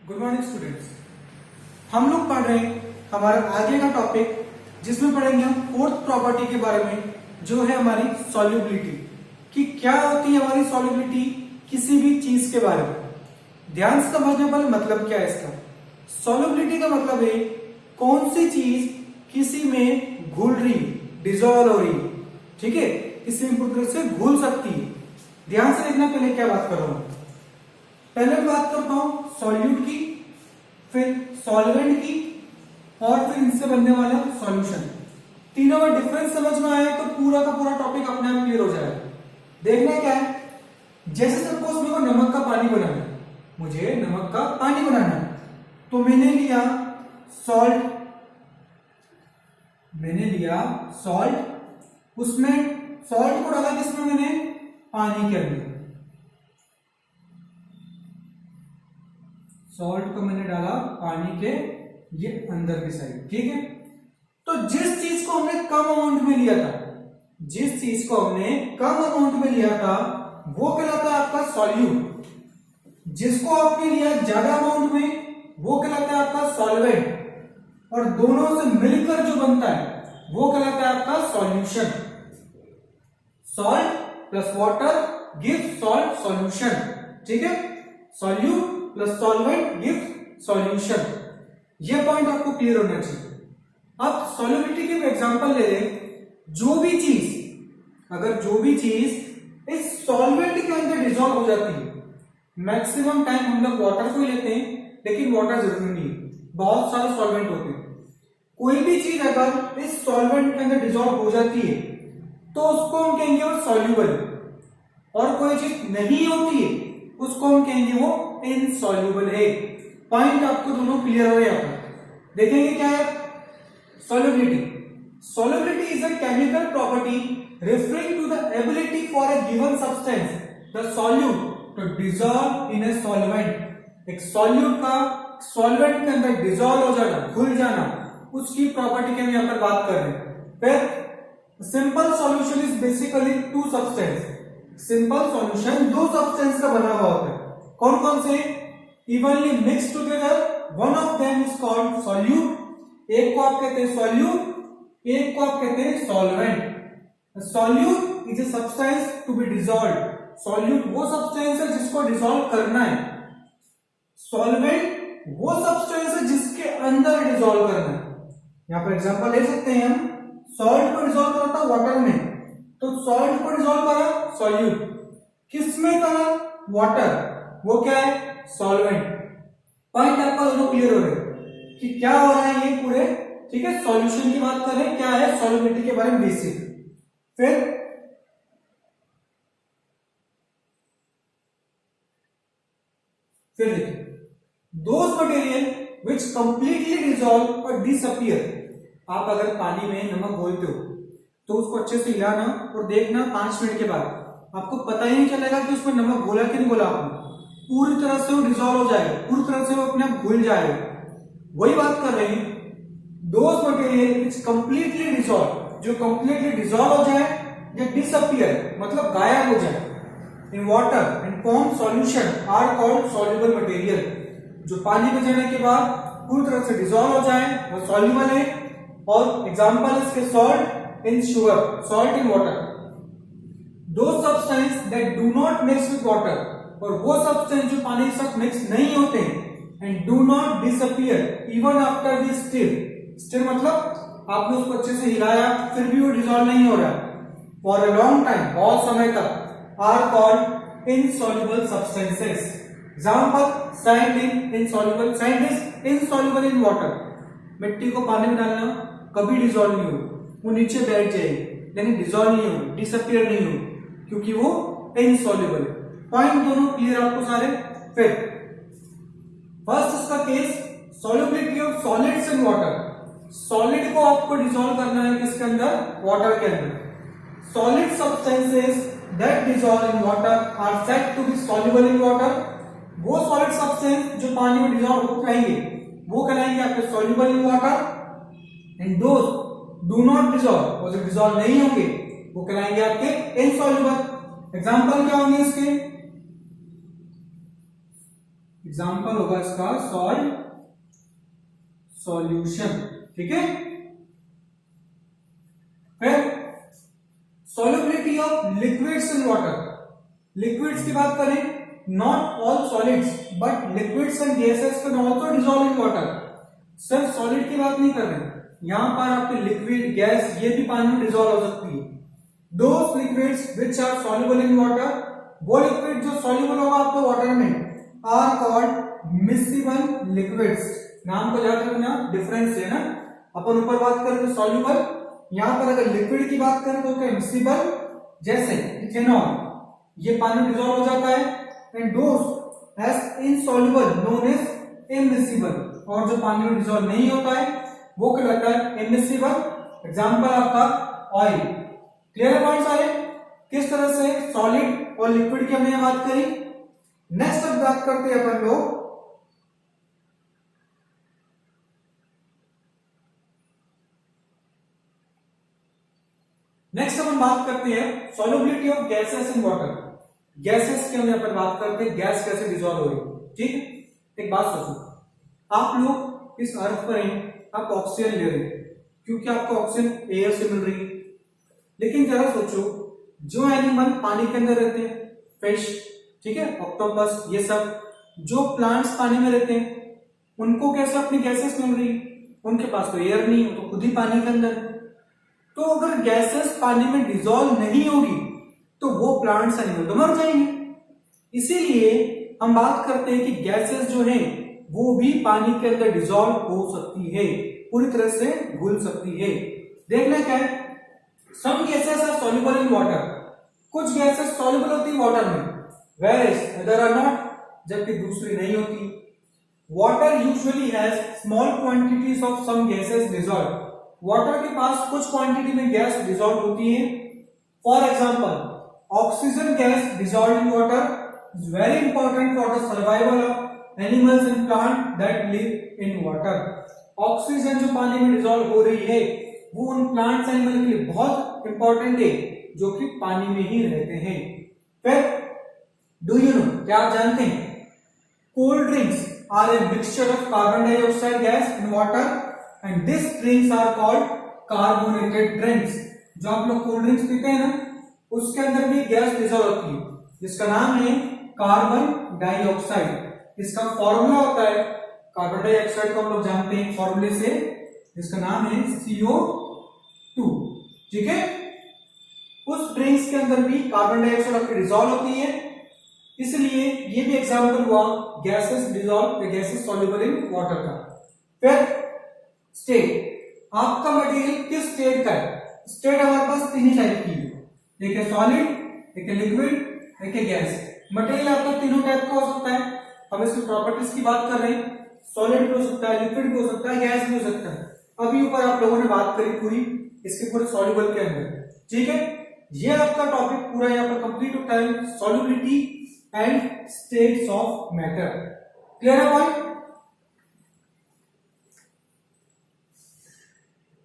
Good morning students. हम लोग पढ़ रहे हैं हमारा आगे का टॉपिक, जिसमें पढ़ेंगे हम फोर्थ प्रॉपर्टी के बारे में, जो है हमारी सॉल्युबिलिटी। कि क्या होती है हमारी सॉल्युबिलिटी किसी भी चीज के बारे में। ध्यान से समझने वाला मतलब क्या है इसका। सॉल्युबिलिटी का मतलब है कौन सी चीज किसी में घुल रही, डिजोल्व हो रही, ठीक है, किसी में पूरी तरह से घुल सकती है। ध्यान से देखना, पहले क्या बात कर रहा हूं। पहले बात करता हूं सॉल्यूट की, फिर सॉल्वेंट की, और फिर इनसे बनने वाला सॉल्यूशन। तीनों में डिफरेंस समझ में आया तो पूरा का पूरा टॉपिक अपने आप क्लियर हो जाएगा। देखना क्या है, जैसे सपोज मेरे को नमक का पानी बनाना है, मुझे नमक का पानी बनाना है, तो मैंने लिया सॉल्ट, उसमें सॉल्ट को डाला किसमें, मैंने पानी के अंदर। सॉल्ट को मैंने डाला पानी के ये अंदर की साइड, ठीक है। तो जिस चीज को हमने कम अमाउंट में लिया था, वो कहलाता है आपका सॉल्यूट। जिसको आपने लिया ज्यादा अमाउंट में, वो कहलाता है आपका सॉल्वेंट। और दोनों से मिलकर जो बनता है वो कहलाता है आपका solution. Salt plus water gives salt solution, ठीक है। Solute plus solvent gives solution. ये पॉइंट आपको क्लियर होना चाहिए। अब सॉल्युबिलिटी के एग्जांपल ले लें। अगर जो भी चीज इस सॉल्वेंट के अंदर डिसॉल्व हो जाती है, मैक्सिमम टाइम हम लोग वाटर को ही लेते हैं, लेकिन वाटर जरूरी नहीं है, बहुत सारे सॉल्वेंट होते हैं। कोई भी चीज अगर इस सॉल्वेंट के अंदर डिसॉल्व हो जाती है तो उसको हम कहेंगे वो सॉल्यूबल, और कोई चीज नहीं होती है उसको हम कहेंगे वो इनसॉल्यूबल है। पॉइंट आपको दोनों क्लियर हो गया। देखेंगे क्या है solubility is a chemical property referring to the ability for a given substance, the solute, to dissolve in a solvent। एक सॉल्यूट का सॉल्वेंट के अंदर डिसॉल्व हो जाना, घुल जाना, उसकी प्रॉपर्टी की हम यहां पर बात कर रहे हैं। फिर simple solution is basically two substance. Simple solution दो सब्सटेंस का बना हुआ होता है। कौन कौन से? Evenly mix together, one of them is called solute. एक को आप कहते हैं सॉल्यूट, एक को आप कहते हैं solvent. Solute is a substance to be dissolved. Solute वो सब्सटेंस है जिसको डिसॉल्व करना है। सॉल्वेंट वो सब्सटेंस है जिसके अंदर डिसॉल्व करना है। यहां पर एग्जांपल ले सकते हैं हम। सॉल्ट को डिसॉल्व करा था वाटर में, तो सॉल्ट को डिसॉल्व करा सॉल्यूट। किस में करा? वाटर। वो क्या है? सॉल्वेंट। पॉइंट आपका दोनों क्लियर हो रहे हैं कि क्या हो रहा है ये पूरे, ठीक है। सॉल्यूशन की बात कर रहे हैं, क्या है सॉल्युबिलिटी के बारे में बेसिक। फिर देखिए, those material which completely dissolve और डिसअपीयर। आप अगर पानी में नमक घोलते हो तो उसको अच्छे से हिलाना और देखना 5 मिनट के बाद आपको पता ही नहीं चलेगा कि उसमें नमक घोला कि नहीं घोला। आपने पूरी तरह से वो डिसॉल्व हो जाएगा, पूरी तरह से वो अपने आप घुल जाएगा। वही बात कर रहे हैं, those material which completely dissolve, जो कंप्लीटली डिसॉल्व हो जाए या डिसअपीयर मतलब गायब हो जाए in water and form solution are called soluble material. जो पानी में जाने के बाद पूरी तरह से डिसॉल्व हो जाए वो सॉल्युबल है। और एग्जांपल इसके salt in sugar, salt in water. दो substance that do not mix with water, और वो सब्सटेंस जो पानी के साथ मिक्स नहीं होते and do not disappear even after the stir मतलब आपने उसको अच्छे से हिलाया फिर भी वो डिसॉल्व नहीं हो रहा फॉर अ लॉन्ग टाइम, बहुत समय तक, are called insoluble substances. Example sand is insoluble in water. मिट्टी को पानी में डालना कभी डिसॉल्व नहीं हो, वो नीचे बैठ जाएगी लेकिन डिसॉल्व नहीं हो, डिसअपीयर नहीं हो, क्योंकि वो इनसॉल्युबल है। पॉइंट दोनों क्लियर आपको सारे। फिर फर्स्ट इसका case solubility of solids in water. Solid को आपको डिसॉल्व करना है किसके अंदर? वाटर के अंदर। Solid substances that dissolve in water are said to be soluble in water. वो सॉलिड सब्सटेंस जो पानी में डिसॉल्व हो जाएंगे वो कहलाएंगे आपके soluble in water. And those do not dissolve, वो जो डिसॉल्व नहीं होंगे वो कहलाएंगे आपके इनसॉल्युबल। एग्जांपल क्या होंगे इसके? एग्जाम्पल होगा इसका सॉल्यूशन। ठीक है, फिर solubility of liquids in water. Liquids की बात करें, not all solids but liquids and gases can also dissolve in water. सिर्फ सॉलिड की बात नहीं कर रहे, यहां पर आपके लिक्विड, गैस, ये भी पानी में डिसॉल्व हो सकती है। Those liquids which are soluble in water, वो लिक्विड जो सॉल्युबल होगा आपके वाटर में, आर कॉल्ड मिसिबल लिक्विड्स। नाम को याद रखना, डिफरेंस है ना। अपन ऊपर बात करें तो सॉल्युबल, यहां पर अगर लिक्विड की बात करें तो क्या मिसिबल, जैसे इथेनॉल, ये पानी में डिसॉल्व हो जाता है। And those as insoluble known as immiscible, और जो पानी में डिसॉल्व नहीं होता है वो कहलाता है इमिसिबल। एग्जांपल आपका ऑयल। क्लियर है पॉइंट सारे? किस तरह से सॉलिड और लिक्विड की हमने बात करी। नेक्स्ट अब बात करते हैं अपन लोग solubility of gases in water. Gases की हमने अपन बात करते हैं, गैस कैसे डिसॉल्व हो रही है। ठीक है, एक बात सोचो, आप लोग इस अर्थ पर हैं, आप ऑक्सीजन ले रहे हैं क्योंकि आपको ऑक्सीजन एयर से मिल रही है। लेकिन जरा सोचो, जो एनिमल पानी के अंदर रहते हैं, फिश, ठीक है, ऑक्टोपस, ये सब जो प्लांट्स पानी में रहते हैं, उनको कैसे अपनी गैसेस मिल रही? उनके पास तो एयर नहीं है, तो खुद ही पानी के अंदर। तो अगर गैसेस पानी में डिसॉल्व नहीं होगी तो वो प्लांट्स एनिमल तो मर जाएंगे। इसीलिए हम बात करते हैं कि गैसेस जो है वो भी पानी के अंदर डिसॉल्व हो सकती है, पूरी तरह से घुल सकती है। देखना क्या है, some gases are soluble in water, कुछ गैसेस सॉल्युबल होती है वाटर में, वेयरएज अदर आर नॉट, जबकि दूसरी नहीं होती। Water usually has small quantities of some gases dissolve, water के पास कुछ क्वांटिटी में गैस डिसॉल्व होती है। For example, oxygen gas dissolve in water is very important for the survival of animals and plant that live in water. Oxygen जो पानी में dissolve हो रही है वो उन प्लांट्स एनिमल के लिए बहुत इंपॉर्टेंट है जो कि पानी में ही रहते हैं। फिर डू यू नो, क्या आप जानते हैं, cold drinks are a mixture of carbon dioxide gas in water and this drinks are called carbonated drinks. जो आप लोग कोल्ड ड्रिंक्स पीते हैं ना, उसके अंदर भी गैस डिसॉल्व होती है, जिसका नाम है कार्बन डाइऑक्साइड। इसका फॉर्मूला होता है, कार्बन डाइऑक्साइड को हम लोग जानते हैं फॉर्मूले से, जिसका नाम है CO2। ठीक है, उस ड्रिंक्स के अंदर भी कार्बन डाइऑक्साइड आपकी डिसॉल्व होती है, इसलिए ये भी एग्जांपल हुआ gases dissolve, gases soluble in water का। फिर स्टेट, आपका मटेरियल किस स्टेट का है? स्टेट हमारे पास तीन ही टाइप की है, एक है सॉलिड, एक है लिक्विड, एक है गैस। मटेरियल आपका तीनों टाइप का हो सकता है। हम इसकी प्रॉपर्टीज की बात कर रहे हैं, सॉलिड भी हो सकता है, लिक्विड भी हो सकता है, गैस भी हो सकता है। अभी ऊपर आप लोगों ने बात करी पूरी इसके पूरे सॉल्युबल के अंदर। ठीक है, ये आपका टॉपिक पूरा यहाँ पर कंप्लीट होता है, solubility and states of matter. Clear है पॉइंट?